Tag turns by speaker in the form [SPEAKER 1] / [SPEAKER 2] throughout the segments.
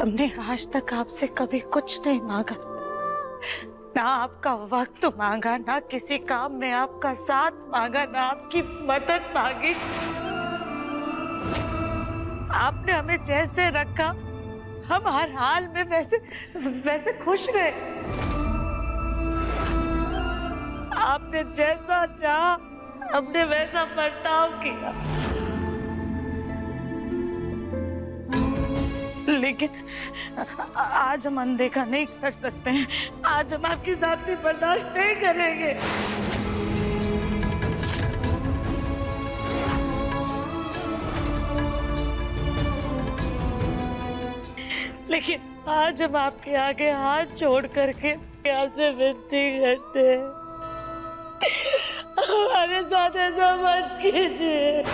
[SPEAKER 1] हमने आज तक आपसे कभी कुछ नहीं मांगा, ना आपका वक्त मांगा, ना किसी काम में आपका साथ मांगा, ना आपकी मदद मांगी। आपने हमें जैसे रखा हम हर हाल में वैसे वैसे खुश रहे। आपने जैसा चाहा हमने वैसा बर्ताव किया, लेकिन आज हम अनदेखा नहीं कर सकते हैं। आज हम आपकी ज्यादती बर्दाश्त नहीं करेंगे। लेकिन आज हम आपके आगे हाथ छोड़ करके आपसे विनती करते हैं, हमारे साथ ऐसा मत कीजिए।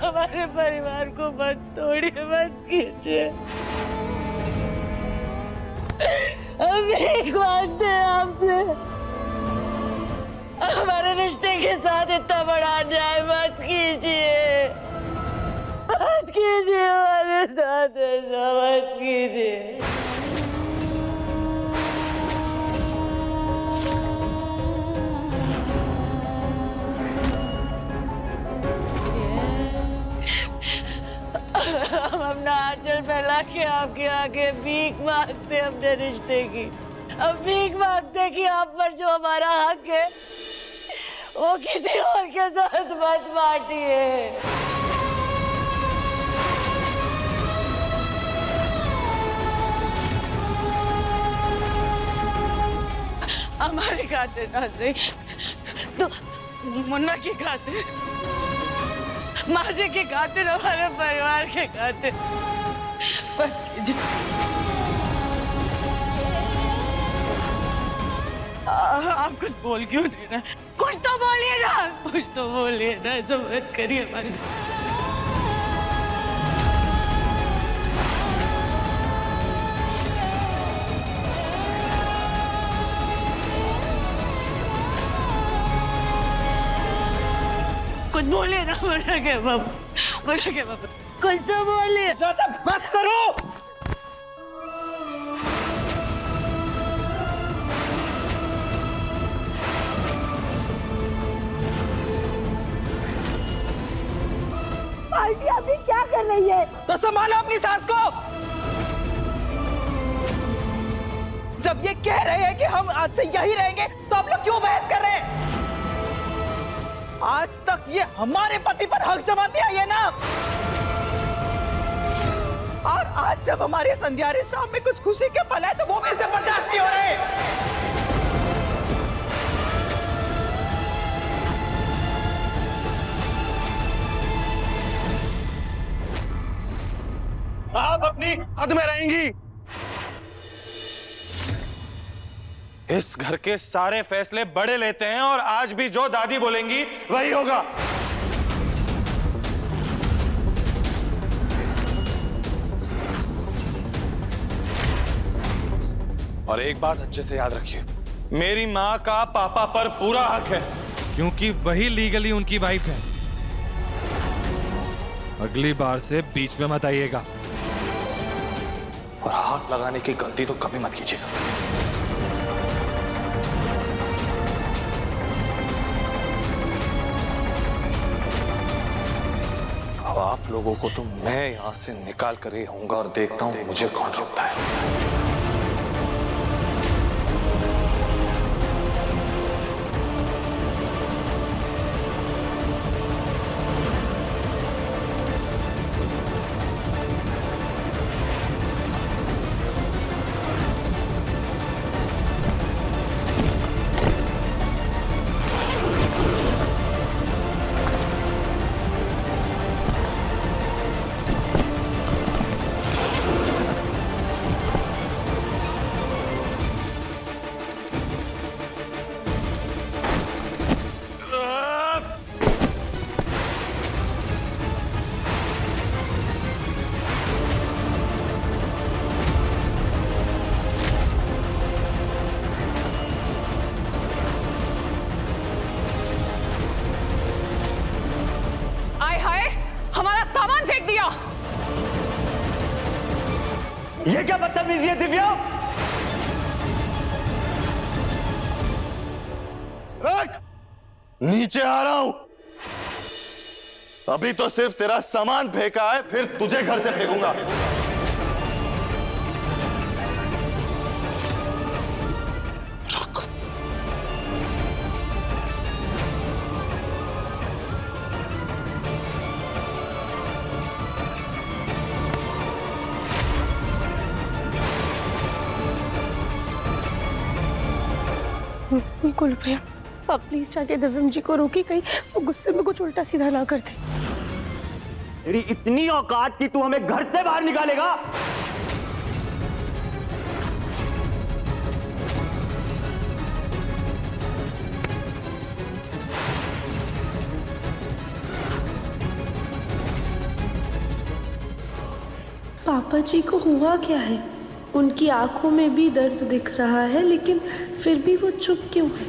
[SPEAKER 1] हमारे परिवार को मत तोड़िए, मत कीजिए। हम भीख मांगते हैं आपसे, हमारे रिश्ते के साथ इतना बड़ा अन्याय मत कीजिए, मत कीजिए, हमारे साथ ऐसा मत कीजिए। हम अपना आंचल फैला के आपके आगे भीख मांगते अपने रिश्ते की। अब भीख मांगते कि आप पर जो हमारा हक है वो किसी और के साथ मत बांटिए। हमारे खातिर ना सही तो मुन्ना की खातिर, माजी की खातिर, हमारे परिवार के खातिर मत कीजिए। आप कुछ बोल क्यों नहीं रहे? कुछ तो बोलिए ना, कुछ तो बोलिए ना, ऐसा मत करिए हमारी। कुछ बोलिए ना, मना के बाबा, मना के बाबा, कुछ तो बोलिए।
[SPEAKER 2] बस करो।
[SPEAKER 1] आंटी अभी क्या कर रही है?
[SPEAKER 2] तो संभालो अपनी सास को। जब ये कह रहे हैं कि हम आज से यही रहेंगे तो आप लोग क्यों बहस कर रहे हैं? आज तक ये हमारे पति पर हक जमाती आई है ना, और आज जब हमारी संध्यारी शाम में कुछ खुशी के पल है तो वो भी इसे बर्दाश्त नहीं हो रहे।
[SPEAKER 3] आप अपनी हद में रहेंगी। इस घर के सारे फैसले बड़े लेते हैं और आज भी जो दादी बोलेंगी वही होगा। और एक बात अच्छे से याद रखिए, मेरी माँ का पापा पर पूरा हक है
[SPEAKER 4] क्योंकि वही लीगली उनकी वाइफ है। अगली बार से बीच में मत आइएगा
[SPEAKER 3] और हाथ लगाने की गलती तो कभी मत कीजिएगा। अब आप लोगों को तो मैं यहां से निकाल कर ही आऊंगा और देखता हूं मुझे कौन रोकता है।
[SPEAKER 5] बदतमीजी है दिव्या?
[SPEAKER 3] रख! नीचे आ रहा हूं। अभी तो सिर्फ तेरा सामान फेंका है, फिर तुझे घर से फेंकूंगा।
[SPEAKER 6] बिल्कुल भैया, आप प्लीज जाके दिव्यम जी को रोकी, कहीं वो गुस्से में कुछ उल्टा सीधा ना कर दे।
[SPEAKER 5] तेरी इतनी औकात कि तू हमें घर से बाहर निकालेगा?
[SPEAKER 6] पापा जी को हुआ क्या है? उनकी आंखों में भी दर्द दिख रहा है, लेकिन फिर भी वो चुप क्यों है?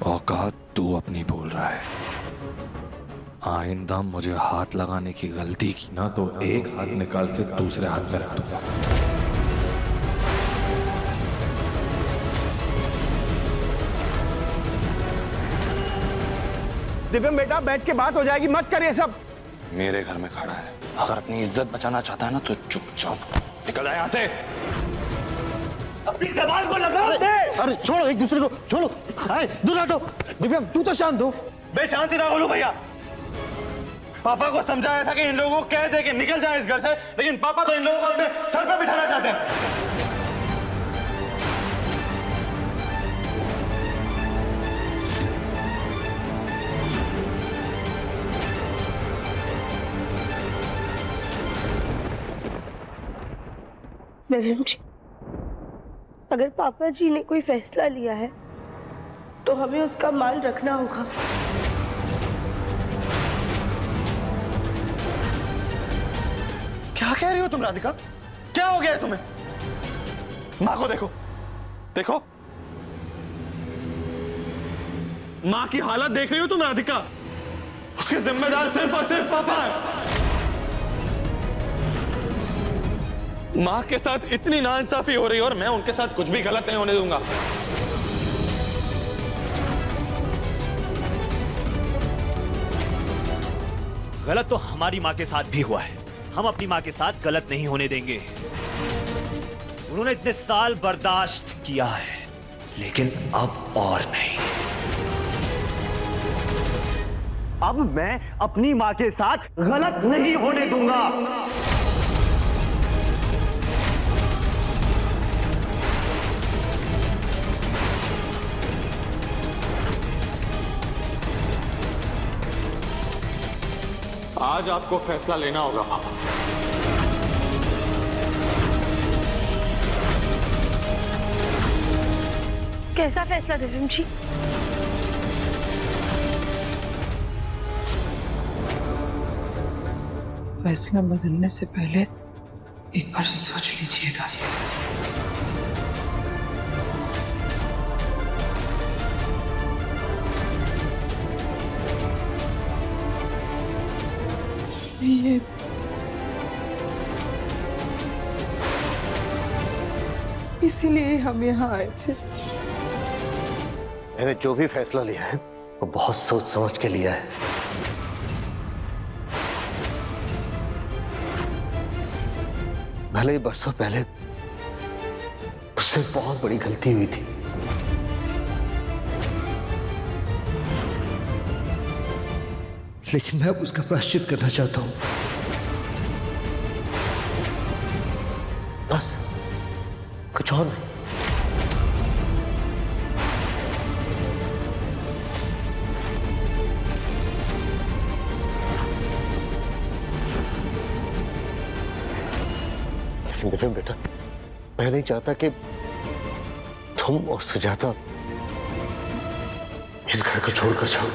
[SPEAKER 4] औकात तू अपनी बोल रहा है। आइंदा मुझे हाथ लगाने की गलती की ना तो एक हाथ निकाल के दूसरे हाथ में रख दूंगा।
[SPEAKER 5] दिव्यम बेटा, बैठ के बात हो जाएगी, मत करिए सब।
[SPEAKER 3] मेरे घर में खड़ा है, अगर अपनी इज्जत बचाना चाहता है ना तो चुपचाप निकल जाए यहाँ से।
[SPEAKER 5] अपनी जबान को लगाम दे।
[SPEAKER 7] अरे छोड़ो, एक दूसरे को छोड़ो। आए, दूर हटो। दिव्यम तू तो शांत हो।
[SPEAKER 3] मैं शांति ना बोलूं भैया। पापा को समझाया था कि इन लोगों को कह दे कि निकल जाए इस घर से, लेकिन पापा तो इन लोगों को अपने सर पर बिठाना चाहते हैं।
[SPEAKER 6] दिव्यम जी, अगर पापा जी ने कोई फैसला लिया है तो हमें उसका मान रखना होगा।
[SPEAKER 3] क्या कह रही हो तुम राधिका? क्या हो गया है तुम्हें? माँ को देखो, देखो माँ की हालत देख रही हो तुम राधिका? उसके जिम्मेदार सिर्फ और सिर्फ पापा है। माँ के साथ इतनी नाइंसाफी हो रही है और मैं उनके साथ कुछ भी गलत नहीं होने दूंगा।
[SPEAKER 5] गलत तो हमारी माँ के साथ भी हुआ है, हम अपनी माँ के साथ गलत नहीं होने देंगे। उन्होंने इतने साल बर्दाश्त किया है, लेकिन अब और नहीं। अब मैं अपनी माँ के साथ गलत नहीं होने दूंगा।
[SPEAKER 3] आज आपको फैसला लेना होगा पापा।
[SPEAKER 6] कैसा फैसला दिव्यम जी?
[SPEAKER 2] फैसला बदलने से पहले एक बार सोच लीजिएगा। ये इसीलिए हम यहाँ आए थे।
[SPEAKER 7] मैंने जो भी फैसला लिया है वो बहुत सोच समझ के लिया है। भले ही बरसों पहले उससे बहुत बड़ी गलती हुई थी, लेकिन मैं अब उसका प्रायश्चित करना चाहता हूं। बस, कुछ और नहीं। लेकिन बेटा, मैं नहीं चाहता कि तुम और सुजाता इस घर को छोड़कर जाओ।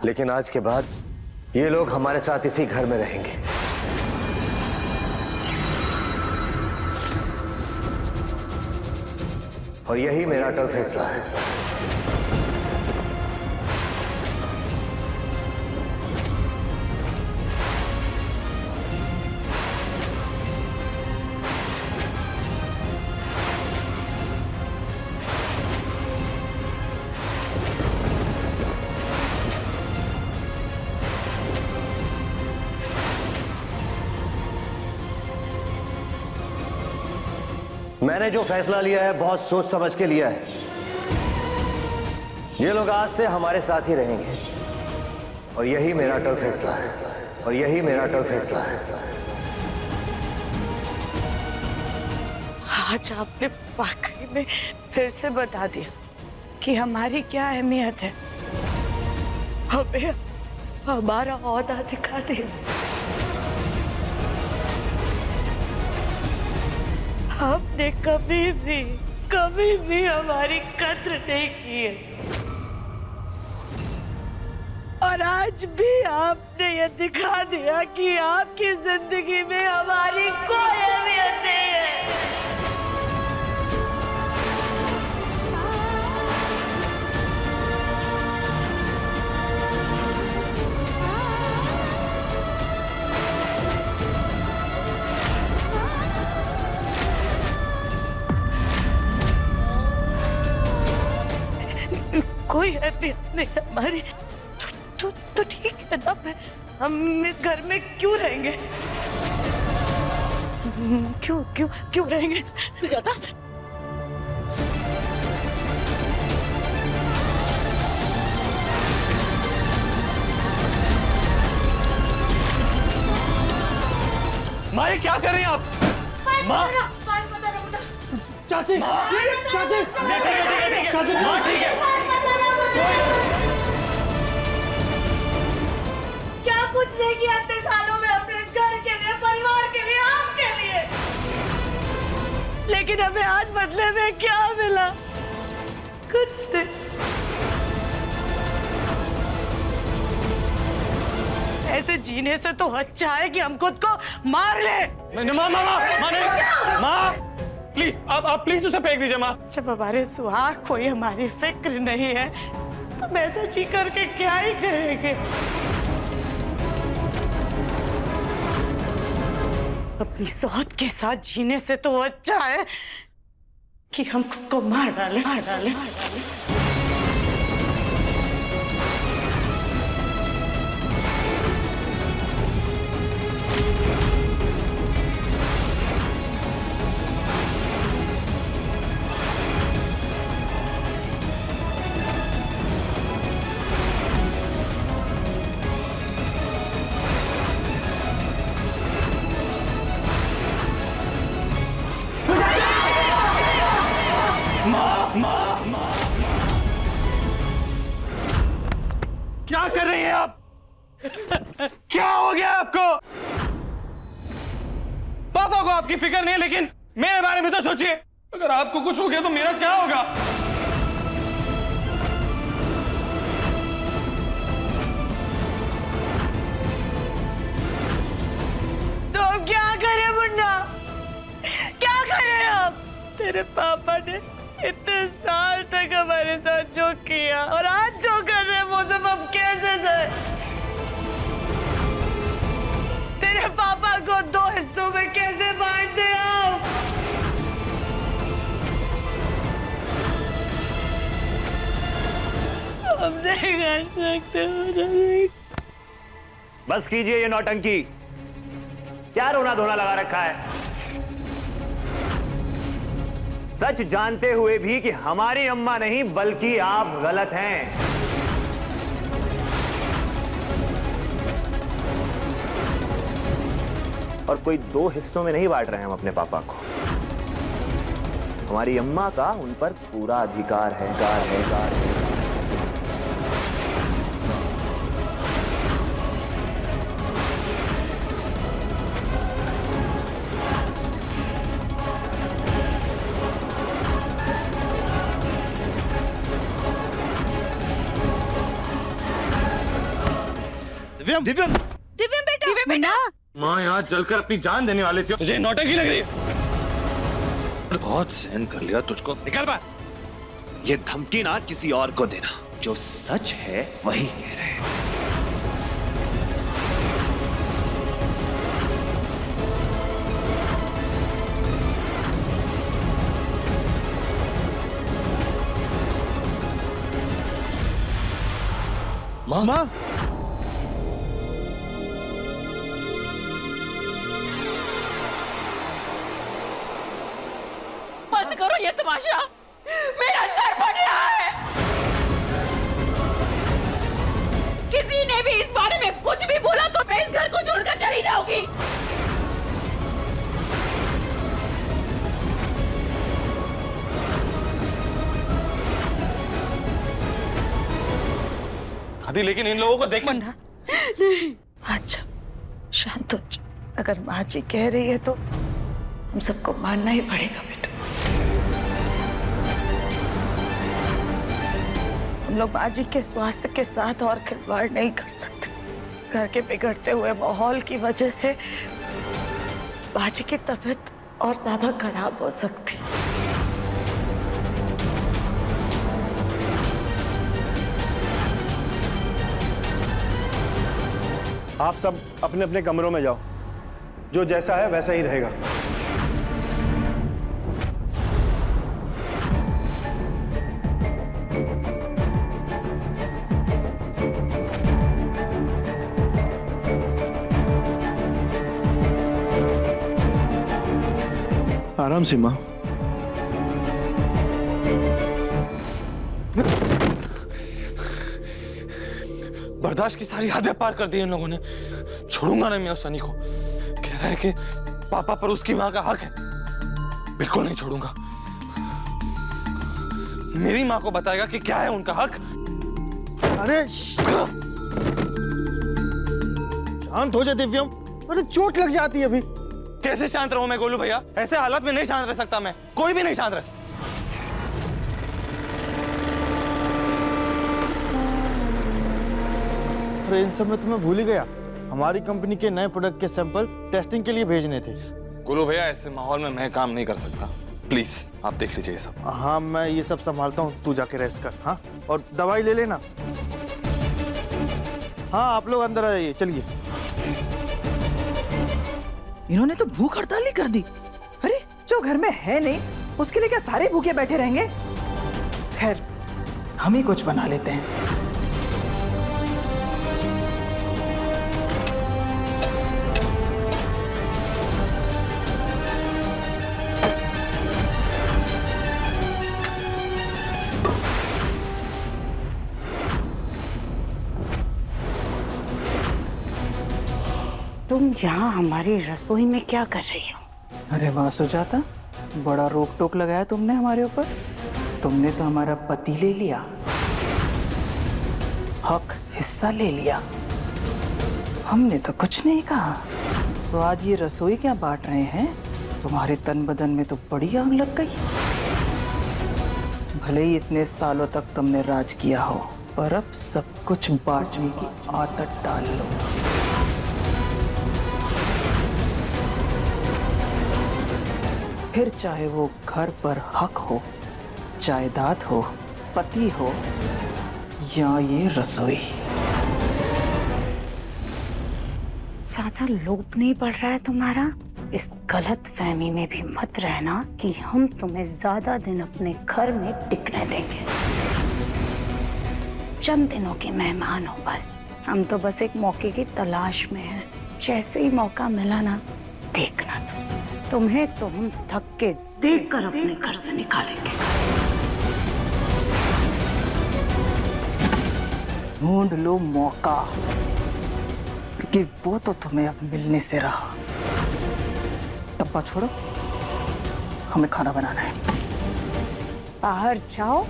[SPEAKER 7] लेकिन आज के बाद ये लोग हमारे साथ इसी घर में रहेंगे। और यही मेरा अटल फैसला है। मैंने जो फैसला लिया है बहुत सोच समझ के लिया है। ये लोग आज से हमारे साथ ही रहेंगे और यही मेरा अटल फैसला है। और यही मेरा अटल फैसला है।
[SPEAKER 1] आज आपने वाकई में फिर से बता दिया कि हमारी क्या अहमियत है। हमें हमारा औहदा दिखा दिया। आपने कभी भी हमारी कद्र नहीं की है और आज भी आपने ये दिखा दिया कि आपकी जिंदगी में हमारी कोई अहमियत नहीं है। कोई अहमियत नहीं हमारी। तो ठीक है ना, हम इस घर में क्यों रहेंगे? क्यों रहेंगे सुजाता?
[SPEAKER 3] माँ ये क्या कर रही हैं आप? माँ चाची चाची ठीक है चाची माँ ठीक है।
[SPEAKER 1] क्या कुछ नहीं किया इतने सालों में अपने घर के लिए, परिवार के लिए, आपके लिए, लेकिन हमें आज बदले में क्या मिला? कुछ नहीं। ऐसे जीने से तो अच्छा है कि हम खुद को मार ले।
[SPEAKER 3] माँ प्लीज आप प्लीज उसे फेंक दीजिए माँ।
[SPEAKER 1] जब हमारे सुहाग कोई हमारी फिक्र नहीं है तो ऐसा जी करके क्या ही करेंगे? अपनी सोच के साथ जीने से तो अच्छा है कि हम खुद को मार डालें।
[SPEAKER 3] क्या कर रही हैं आप? क्या हो गया आपको? पापा को आपकी फिक्र नहीं है, लेकिन मेरे बारे में तो सोचिए। अगर आपको कुछ हो गया तो मेरा क्या होगा?
[SPEAKER 1] तो अब क्या करें मुन्ना? क्या करें अब? तेरे पापा ने इतने साल तक हमारे साथ जो किया और आज जो कर रहे हैं वो सब अब कैसे जाए? तेरे पापा को 2 हिस्सों में कैसे बांट दे आप? हम नहीं कर सकते।
[SPEAKER 5] बस कीजिए ये नौटंकी। क्या रोना धोना लगा रखा है? सच जानते हुए भी कि हमारी अम्मा नहीं बल्कि आप गलत हैं। और कोई 2 हिस्सों में नहीं बांट रहे हैं हम अपने पापा को। हमारी अम्मा का उन पर पूरा अधिकार है।
[SPEAKER 3] दिव्यम
[SPEAKER 5] दिव्यम,
[SPEAKER 1] दिव्यम बेटा,
[SPEAKER 3] माँ यहाँ जलकर अपनी जान देने वाले थे, तुझे नौटंकी लग रही है?
[SPEAKER 4] बहुत सहन कर लिया तुझको।
[SPEAKER 5] निकल बाहर। ये धमकी ना किसी और को देना, जो सच है वही कह रहे हैं।
[SPEAKER 3] माँ
[SPEAKER 1] बंद करो ये तमाशा, मेरा सर फट रहा है। किसी ने भी इस बारे में कुछ भी बोला तो मैं इस घर को छोड़कर चली जाऊंगी।
[SPEAKER 3] दादी लेकिन इन लोगों को देख।
[SPEAKER 2] मुन्ना, नहीं, अच्छा शांत हो जा। अगर माँ जी कह रही है तो हम सबको मानना ही पड़ेगा बेटा। हम लोग माँ जी के स्वास्थ्य के साथ और खिलवाड़ नहीं कर सकते। घर के बिगड़ते हुए माहौल की वजह से माँ जी की तबीयत और ज्यादा खराब हो सकती।
[SPEAKER 8] आप सब अपने अपने कमरों में जाओ, जो जैसा है वैसा ही रहेगा।
[SPEAKER 4] आराम से माँ।
[SPEAKER 3] बर्दाश्त की सारी हदें पार कर दी इन लोगों ने। छोड़ूंगा नहीं मैं उस सनी को। कह रहा है कि पापा पर उसकी माँ का हक है। बिल्कुल नहीं छोड़ूंगा। मेरी माँ को बताएगा कि क्या है उनका हक।
[SPEAKER 8] अरे शांत हो जा दिव्यम, अरे चोट लग जाती है अभी।
[SPEAKER 3] कैसे शांत रहूं मैं गोलू भैया? ऐसे हालात में नहीं शांत रह सकता मैं। कोई भी नहीं शांत रह सकता।
[SPEAKER 8] अरे इन सब में तुम्हें भूल ही गया, हमारी कंपनी के नए प्रोडक्ट के सैंपल टेस्टिंग के लिए भेजने थे।
[SPEAKER 3] गोलू भैया ऐसे माहौल में मैं काम नहीं कर सकता। प्लीज आप देख लीजिए ये सब।
[SPEAKER 8] हाँ मैं ये सब संभालता हूँ, तू जाके रेस्ट कर। हाँ और दवाई ले लेना। हाँ आप लोग अंदर आ जाइए, चलिए।
[SPEAKER 2] इन्होंने तो भूख हड़ताल ही कर दी। अरे जो घर में है नहीं उसके लिए क्या सारे भूखे बैठे रहेंगे? खैर हम ही कुछ बना लेते हैं।
[SPEAKER 9] तुम यहाँ हमारी रसोई में क्या कर रही हो?
[SPEAKER 2] अरे वाह सुजाता, बड़ा रोक टोक लगाया तुमने हमारे ऊपर। तुमने तो हमारा पति ले लिया, हक हिस्सा ले लिया, हमने तो कुछ नहीं कहा। तो आज ये रसोई क्या बांट रहे हैं? तुम्हारे तन बदन में तो बड़ी आग लग गई। भले ही इतने सालों तक तुमने राज किया हो, पर अब सब कुछ बांटने की आदत डाल लो। फिर चाहे वो घर पर हक हो, जायदाद हो, पति हो या ये रसोई।
[SPEAKER 9] ज्यादा लोभ नहीं बढ़ रहा है तुम्हारा? इस गलत फहमी में भी मत रहना कि हम तुम्हें ज्यादा दिन अपने घर में टिकने देंगे। चंद दिनों के मेहमान हो बस। हम तो बस एक मौके की तलाश में हैं। जैसे ही मौका मिला ना, देखना तुम्हें तो हम थक के देखकर अपने घर से निकालेंगे।
[SPEAKER 2] ढूंढ लो मौका, क्योंकि वो तो तुम्हें अब मिलने से रहा। डब्बा छोड़ो, हमें खाना बनाना है।
[SPEAKER 9] बाहर जाओ,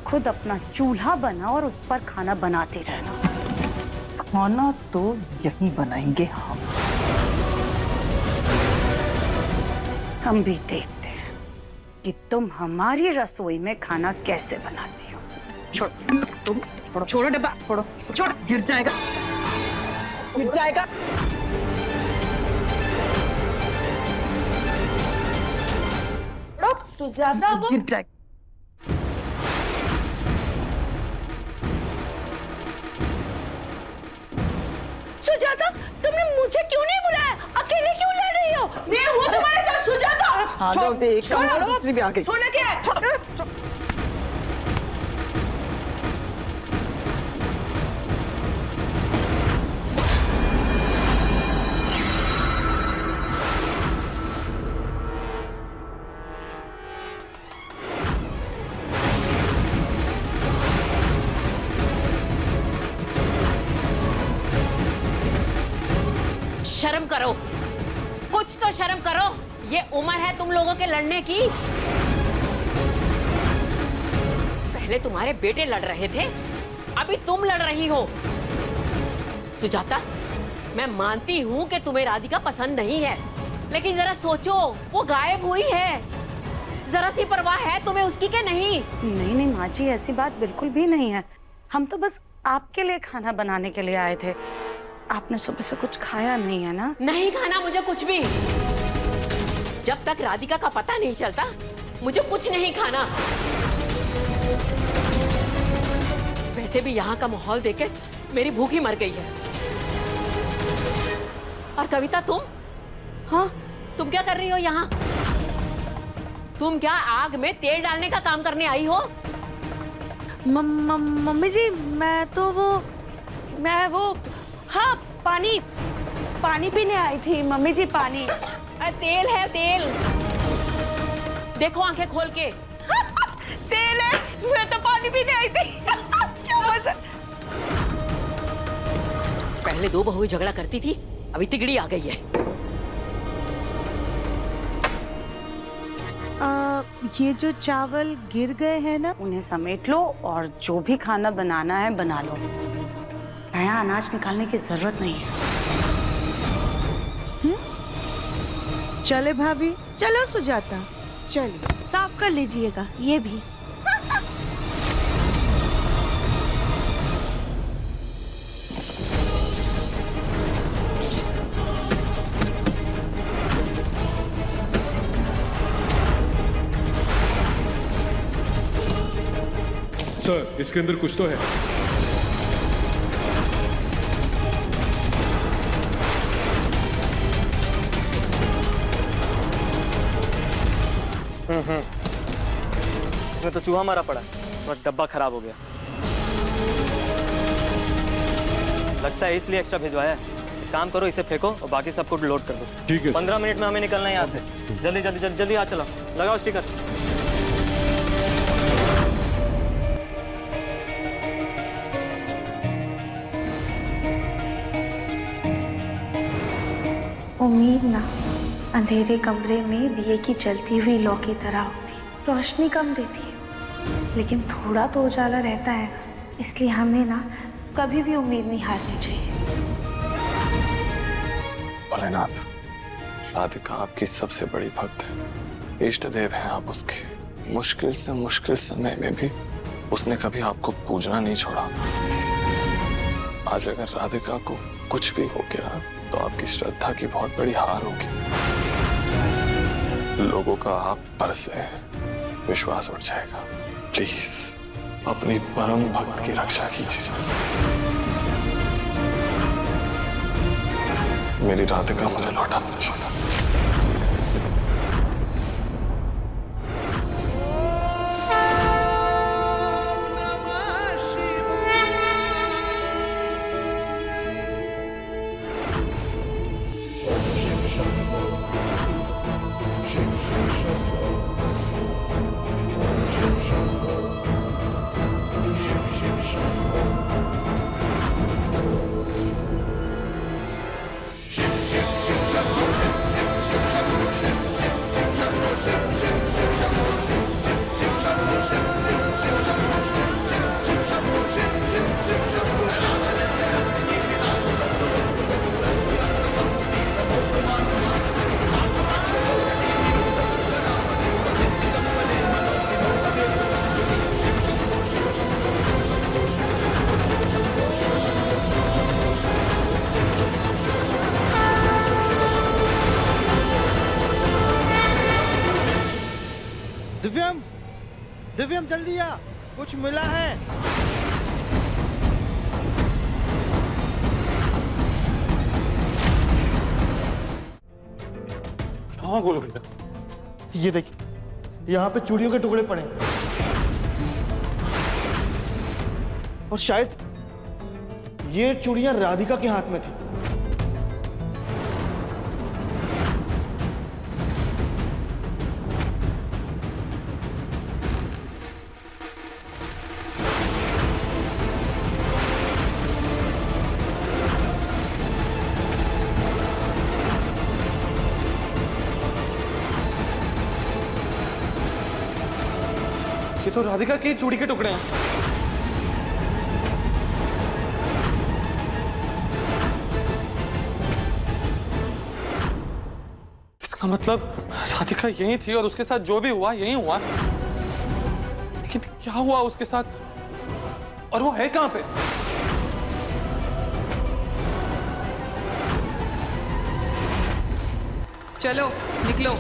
[SPEAKER 9] खुद अपना चूल्हा बनाओ और उस पर खाना बनाती रहना।
[SPEAKER 2] खाना तो यही बनाएंगे
[SPEAKER 9] हम भी देखते हैं कि तुम हमारी रसोई में खाना कैसे बनाती हो।
[SPEAKER 2] छोड़ो, तुम छोड़ो डब्बा, छोड़ो, छोड़, गिर जाएगा।
[SPEAKER 1] गिर जाएगा। सुजाता वो गिर जाएगा। सुजाता, तुमने मुझे क्यों नहीं बुलाया? अकेले क्यों लड़ रही हो? मैं हूँ तुम्हारे साथ सुजाता। छोड़ो, दूसरी भी आ गई। छोड़ना क्या है?
[SPEAKER 10] शर्म करो, कुछ तो शर्म करो। ये उम्र है तुम लोगों के लड़ने की। पहले तुम्हारे बेटे लड़ रहे थे, अभी तुम लड़ रही हो। सुजाता, मैं मानती हूँ कि तुम्हें राधिका पसंद नहीं है, लेकिन जरा सोचो, वो गायब हुई है। जरा सी परवाह है तुम्हें उसकी के नहीं?
[SPEAKER 9] नहीं नहीं माँ जी, ऐसी बात बिल्कुल भी नहीं है। हम तो बस आपके लिए खाना बनाने के लिए आए थे। आपने सुबह से कुछ खाया नहीं है ना?
[SPEAKER 10] नहीं खाना मुझे कुछ भी। जब तक राधिका का पता नहीं चलता, मुझे कुछ नहीं खाना। वैसे भी यहाँ का माहौल देख के मेरी भूख ही मर गई है। और कविता, तुम? हाँ, तुम क्या कर रही हो यहाँ? तुम क्या आग में तेल डालने का काम करने आई हो?
[SPEAKER 2] मम्मी जी, मैं वो हाँ, पानी पीने आई थी मम्मी जी। पानी।
[SPEAKER 10] तेल है, तेल। देखो आंखें खोल के।
[SPEAKER 2] तेल है? मैं तो पानी पीने आई थी। क्या मजा।
[SPEAKER 10] पहले दो बहुएं झगड़ा करती थी, अभी तिगड़ी आ गई है।
[SPEAKER 2] ये जो चावल गिर गए हैं ना,
[SPEAKER 9] उन्हें समेट लो और जो भी खाना बनाना है बना लो। नया अनाज निकालने की जरूरत नहीं है।
[SPEAKER 2] चले भाभी, चलो सुजाता, चलिए साफ कर लीजिएगा ये भी।
[SPEAKER 11] सर, इसके अंदर कुछ तो है।
[SPEAKER 12] इसमें तो चूहा मारा पड़ा और डब्बा खराब हो गया। लगता है इसलिए एक्स्ट्रा भिजवाया है। एक काम करो, इसे फेंको और बाकी सब कुछ लोड कर दो।
[SPEAKER 11] ठीक है।
[SPEAKER 12] 15 मिनट में हमें निकलना है यहाँ से। जल्दी जल्दी जल्दी जल्दी आ, चलो लगाओ स्टिकर।
[SPEAKER 6] उम्मीद ना अंधेरे कमरे में दिए की जलती हुई लौ की तरह होती। रोशनी कम देती है, लेकिन थोड़ा तो उजाला रहता है ना। इसलिए हमें ना कभी भी उम्मीद नहीं हारनी चाहिए।
[SPEAKER 3] भोलेनाथ, राधिका आपकी सबसे बड़ी भक्त है, इष्ट देव हैं आप उसके। मुश्किल से मुश्किल समय में भी उसने कभी आपको पूजना नहीं छोड़ा। आज अगर राधिका को कुछ भी हो गया तो आपकी श्रद्धा की बहुत बड़ी हार होगी। लोगों का आप पर से विश्वास उठ जाएगा। प्लीज अपनी परम भक्त की रक्षा कीजिए। मेरी राधिका मुझे लौटा दीजिए।
[SPEAKER 8] दिव्यम, दिव्यम जल्दी आ, कुछ मिला है।
[SPEAKER 3] हाँ गोलू भैया,
[SPEAKER 8] ये देखिए, यहाँ पे चूड़ियों के टुकड़े पड़े हैं। और शायद ये चूड़ियां राधिका के हाथ में थी।
[SPEAKER 3] ये तो राधिका की चूड़ी के टुकड़े हैं। इसका मतलब राधिका यही थी और उसके साथ जो भी हुआ यही हुआ। लेकिन क्या हुआ उसके साथ और वो है कहां पे?
[SPEAKER 13] चलो निकलो।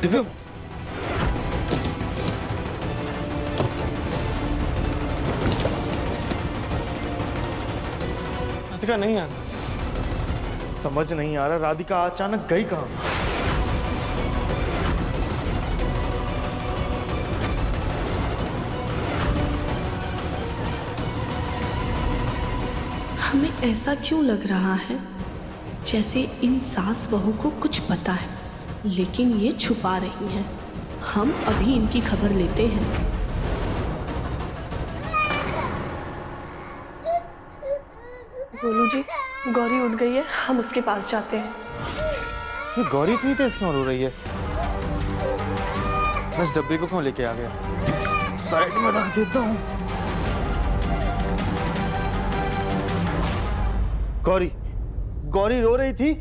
[SPEAKER 8] दिव्यम,
[SPEAKER 3] राधिका नहीं है।
[SPEAKER 8] समझ नहीं आ रहा राधिका अचानक गई कहां।
[SPEAKER 6] हमें ऐसा क्यों लग रहा है जैसे इन सास बहू को कुछ पता है, लेकिन ये छुपा रही हैं। हम अभी इनकी खबर लेते हैं। गोलू जी, गौरी उठ गई है, हम उसके पास जाते हैं।
[SPEAKER 8] ये गौरी इतनी तेज क्यों रो रही है? मैं इस डब्बे को क्यों लेके आ गया? साइड में रख देता हूँ। गौरी, गौरी रो रही थी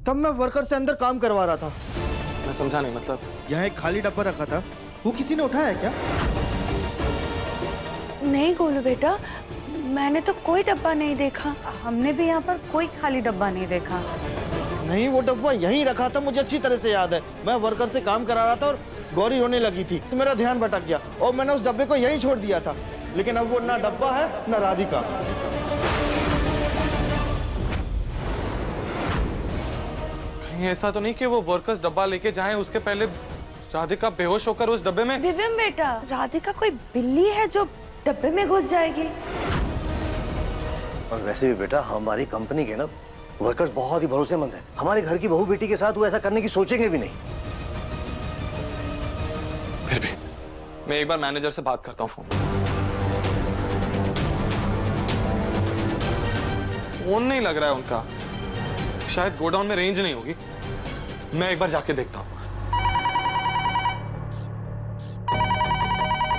[SPEAKER 8] तब मैं वर्कर से अंदर काम करवा रहा था।
[SPEAKER 3] मैं समझा नहीं, मतलब
[SPEAKER 8] यहाँ एक खाली डब्बा रखा था, वो किसी ने उठाया क्या?
[SPEAKER 9] नहीं गोलू बेटा, मैंने तो कोई डब्बा नहीं देखा। हमने भी यहाँ पर कोई खाली डब्बा नहीं देखा।
[SPEAKER 8] नहीं, वो डब्बा यहीं रखा था, मुझे अच्छी तरह से याद है। मैं वर्कर से काम करा रहा था और गौरी रोने लगी थी तो मेरा ध्यान भटक गया और मैंने उस डब्बे को यहीं छोड़ दिया था। लेकिन अब वो ना डब्बा है ना राधिका।
[SPEAKER 3] कहीं ऐसा तो नहीं कि वो वर्कर्स डब्बा लेके जाएं उसके पहले राधिका बेहोश होकर उस डब्बे में?
[SPEAKER 9] दिव्यम बेटा, राधिका कोई बिल्ली है जो डब्बे में घुस जाएगी?
[SPEAKER 7] और वैसे भी बेटा, हमारी कंपनी के ना वर्कर्स बहुत ही भरोसेमंद हैं। हमारे घर की बहू बेटी के साथ वो ऐसा करने की सोचेंगे भी नहीं।
[SPEAKER 3] फिर भी मैं एक बार मैनेजर से बात करता हूँ फोन नहीं लग रहा है उनका। शायद गोडाउन में रेंज नहीं होगी। मैं एक बार जाके देखता हूँ।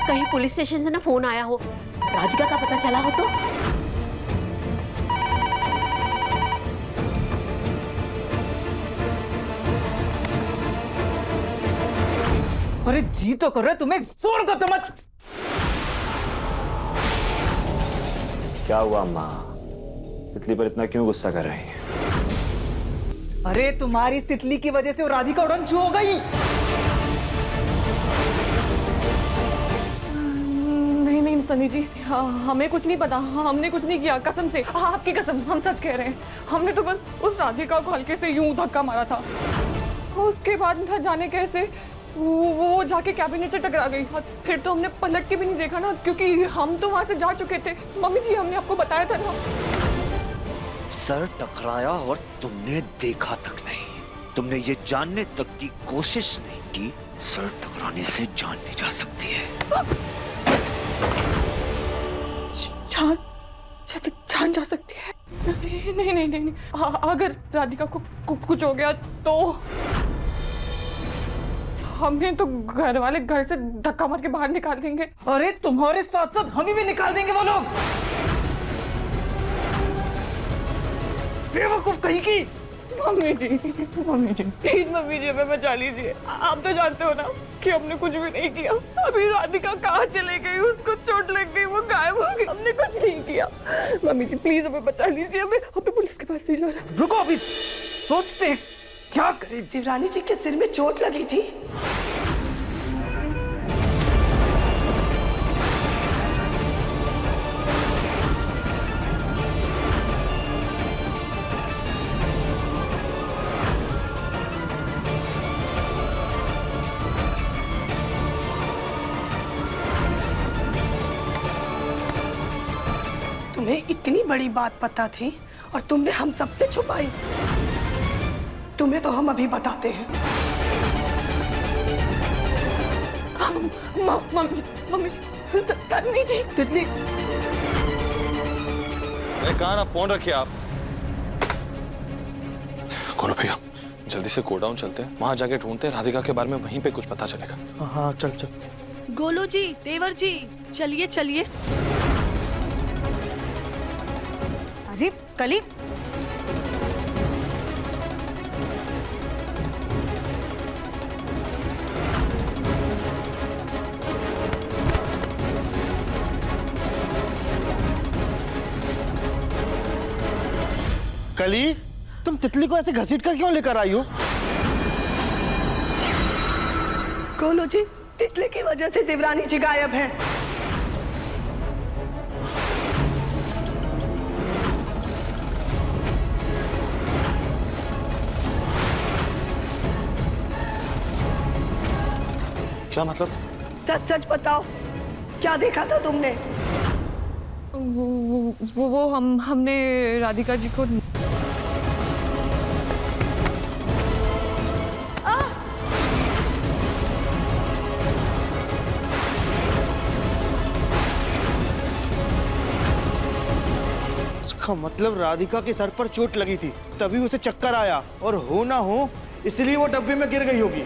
[SPEAKER 10] कहीं पुलिस स्टेशन से ना फोन आया हो, राधिका का पता चला हो तो?
[SPEAKER 13] अरे जी तो कर रहे तुम्हें, फोन को तो मत।
[SPEAKER 5] क्या हुआ अम्मा? तितली पर इतना क्यों गुस्सा कर रही हैं?
[SPEAKER 13] अरे तुम्हारी इस तितली की वजह से वो राधिका उड़न छू हो गई।
[SPEAKER 6] नहीं नहीं सनी जी, हमें कुछ नहीं पता, हमने कुछ नहीं किया, कसम से, आपकी कसम, हम सच कह रहे हैं। हमने तो बस उस राधिका को हल्के से यूं धक्का मारा था। उसके बाद न जाने कैसे वो जाके कैबिनेट से टकरा गई। फिर तो हमने पलट के भी नहीं देखा ना, क्योंकि हम तो वहां से जा चुके थे। मम्मी जी, हमने आपको बताया था ना।
[SPEAKER 5] सर टकराया और तुमने देखा तक नहीं। तुमने ये जानने तक की कोशिश नहीं की सर टकराने से जान भी जा सकती है।
[SPEAKER 6] जान जा सकती है? नहीं नहीं नहीं, नहीं। अगर राधिका को कुछ हो गया तो हमें तो घर वाले घर से धक्का मार के बाहर निकाल देंगे।
[SPEAKER 13] अरे तुम्हारे साथ साथ हमें भी निकाल देंगे वो लोग। बेवकूफ कहीं की।
[SPEAKER 2] मम्मी जी प्लीज मम्मी जी हमें बचा लीजिए। आप तो जानते हो ना कि हमने कुछ भी नहीं किया। अभी राधिका कहाँ चले गई, उसको चोट लग गई, वो गायब हो गई, हमने कुछ नहीं किया। मम्मी जी प्लीज हमें बचा लीजिए, हमें पुलिस के पास ले जाना।
[SPEAKER 13] रुको, अभी सोचते हैं क्या करें।
[SPEAKER 2] देवरानी जी के सिर में चोट लगी थी। तुम्हें इतनी बड़ी बात पता थी और तुमने हम सबसे छुपाई। तुम्हें तो हम अभी बताते हैं। मम्मी सन्नी जी, तितली।
[SPEAKER 3] कहाँ आप फोन रखिए आप। कौन भैया, जल्दी से गोडाउन चलते हैं, वहां जाके ढूंढते हैं राधिका के बारे में, वहीं पे कुछ पता चलेगा।
[SPEAKER 8] हाँ चल।
[SPEAKER 2] गोलू जी, देवर जी, चलिए चलिए।
[SPEAKER 9] अरे कली,
[SPEAKER 8] कली, तुम तितली को ऐसे घसीट कर क्यों लेकर आई हो?
[SPEAKER 2] गोलू जी, तितली की वजह से देवरानी जी गायब हैं।
[SPEAKER 3] क्या मतलब?
[SPEAKER 2] सच सच बताओ, क्या देखा था तुमने?
[SPEAKER 1] वो हमने राधिका जी को
[SPEAKER 8] उसका मतलब राधिका के सर पर चोट लगी थी, तभी उसे चक्कर आया, और हो ना हो इसलिए वो डब्बे में गिर गई होगी।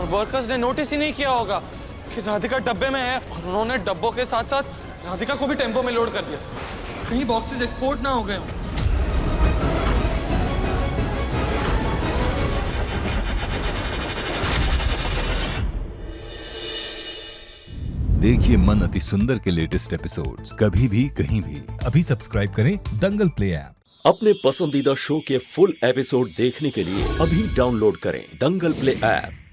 [SPEAKER 3] वर्कर्स ने नोटिस ही नहीं किया होगा कि राधिका डब्बे में है, और उन्होंने डब्बों के साथ साथ राधिका को भी टेम्पो में लोड कर दिया। कहीं बॉक्सेस एक्सपोर्ट ना हो गए हों।
[SPEAKER 14] देखिए मन अति सुंदर के लेटेस्ट एपिसोड्स कभी भी कहीं भी। अभी सब्सक्राइब करें दंगल प्ले ऐप।
[SPEAKER 15] अपने पसंदीदा शो के फुल एपिसोड देखने के लिए अभी डाउनलोड करें दंगल प्ले ऐप।